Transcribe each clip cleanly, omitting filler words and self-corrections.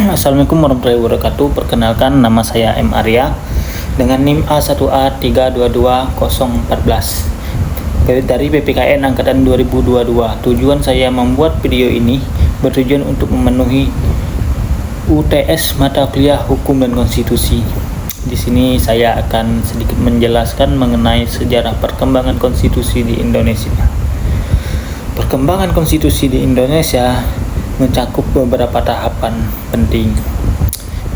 Assalamualaikum warahmatullahi wabarakatuh. Perkenalkan, nama saya M. Arya dengan NIM A1A322014 dari PPKN Angkatan 2022. Tujuan saya membuat video ini bertujuan untuk memenuhi UTS mata kuliah Hukum dan Konstitusi. Di sini saya akan sedikit menjelaskan mengenai sejarah perkembangan konstitusi di Indonesia. Perkembangan konstitusi di Indonesia mencakup beberapa tahapan penting,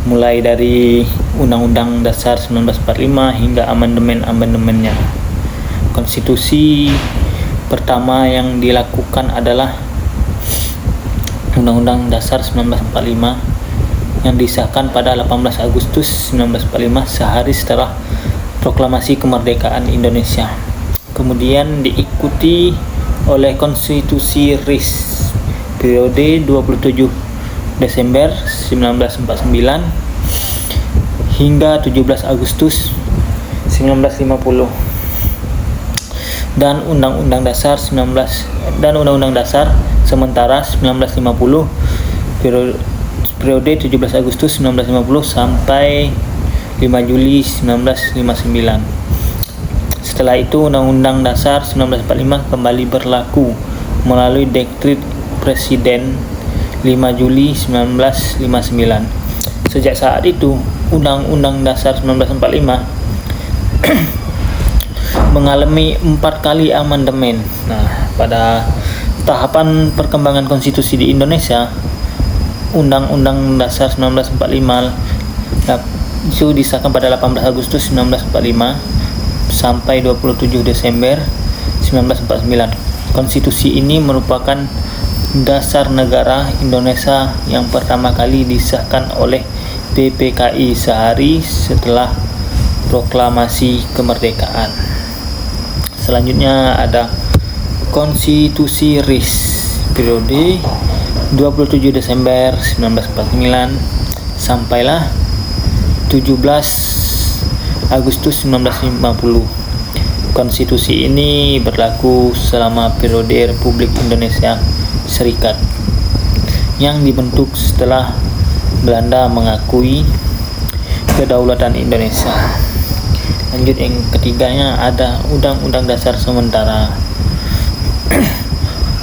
mulai dari Undang-Undang Dasar 1945 hingga amandemen-amandemennya. Konstitusi pertama yang dilakukan adalah Undang-Undang Dasar 1945 yang disahkan pada 18 Agustus 1945, sehari setelah proklamasi kemerdekaan Indonesia. Kemudian diikuti oleh Konstitusi RIS periode 27 Desember 1949 hingga 17 Agustus 1950 dan Undang-Undang Dasar Undang-Undang Dasar sementara 1950 periode 17 Agustus 1950 sampai 5 Juli 1959. Setelah itu Undang-Undang Dasar 1945 kembali berlaku melalui Dekret Presiden 5 Juli 1959. Sejak saat itu, Undang-Undang Dasar 1945 mengalami 4 kali amandemen. Nah, pada tahapan perkembangan konstitusi di Indonesia, Undang-Undang Dasar 1945 itu disahkan pada 18 Agustus 1945 sampai 27 Desember 1949. Konstitusi ini merupakan dasar negara Indonesia yang pertama kali disahkan oleh PPKI sehari setelah proklamasi kemerdekaan. Selanjutnya ada Konstitusi RIS periode 27 Desember 1949 sampailah 17 Agustus 1950. Konstitusi ini berlaku selama periode Republik Indonesia Serikat yang dibentuk setelah Belanda mengakui kedaulatan Indonesia. Lanjut, yang ketiganya ada Undang-Undang Dasar sementara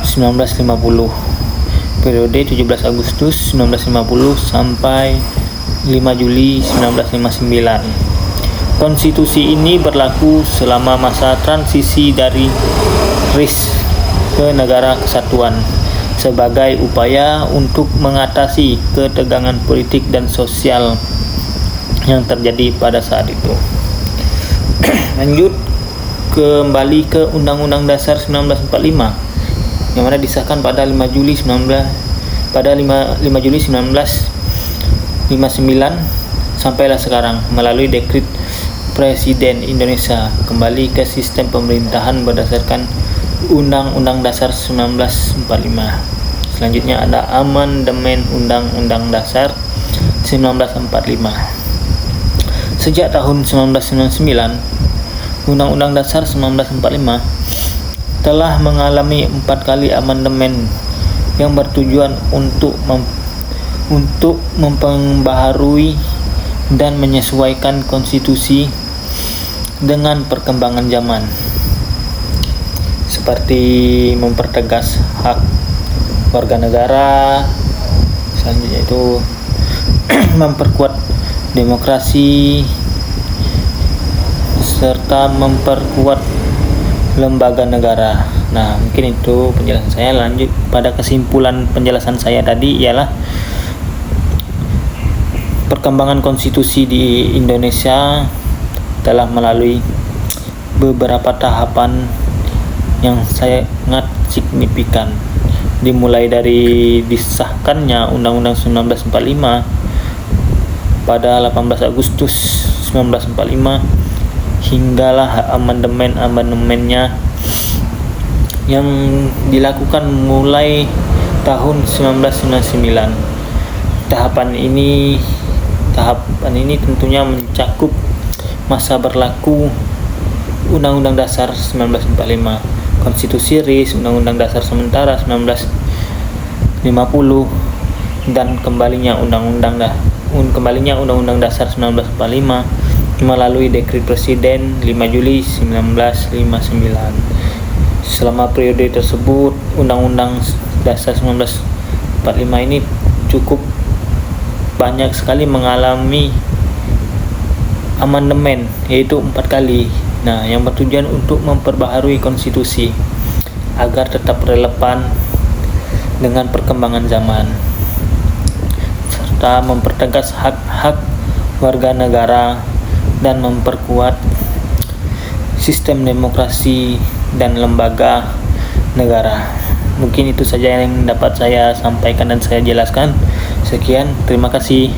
1950 periode 17 Agustus 1950 sampai 5 Juli 1959. Konstitusi ini berlaku selama masa transisi dari RIS ke negara kesatuan sebagai upaya untuk mengatasi ketegangan politik dan sosial yang terjadi pada saat itu. Lanjut kembali ke Undang-Undang Dasar 1945 yang mana disahkan pada 5 Juli 1959 sampailah sekarang melalui Dekret Presiden Indonesia kembali ke sistem pemerintahan berdasarkan Undang-Undang Dasar 1945. Selanjutnya ada amandemen Undang-Undang Dasar 1945. Sejak tahun 1999, Undang-Undang Dasar 1945 telah mengalami 4 kali amandemen yang bertujuan untuk memperbaharui dan menyesuaikan konstitusi dengan perkembangan zaman, seperti mempertegas hak warga negara, selanjutnya itu memperkuat demokrasi serta memperkuat lembaga negara. Nah, mungkin itu penjelasan saya. Lanjut pada kesimpulan penjelasan saya tadi ialah perkembangan konstitusi di Indonesia telah melalui beberapa tahapan yang sangat signifikan, dimulai dari disahkannya Undang-Undang 1945 pada 18 Agustus 1945 hinggalah amandemen-amandemennya yang dilakukan mulai tahun 1999. Tahapan ini tentunya mencakup masa berlaku Undang-Undang Dasar 1945, Konstitusi RIS, Undang-Undang Dasar sementara 1950, dan kembalinya Undang-Undang Dasar 1945 melalui Dekret Presiden 5 Juli 1959. Selama periode tersebut, Undang-Undang Dasar 1945 ini cukup banyak sekali mengalami amandemen, yaitu 4 kali. Nah, yang bertujuan untuk memperbaharui konstitusi agar tetap relevan dengan perkembangan zaman, serta mempertegas hak-hak warga negara dan memperkuat sistem demokrasi dan lembaga negara. Mungkin itu saja yang dapat saya sampaikan dan saya jelaskan. Sekian, terima kasih.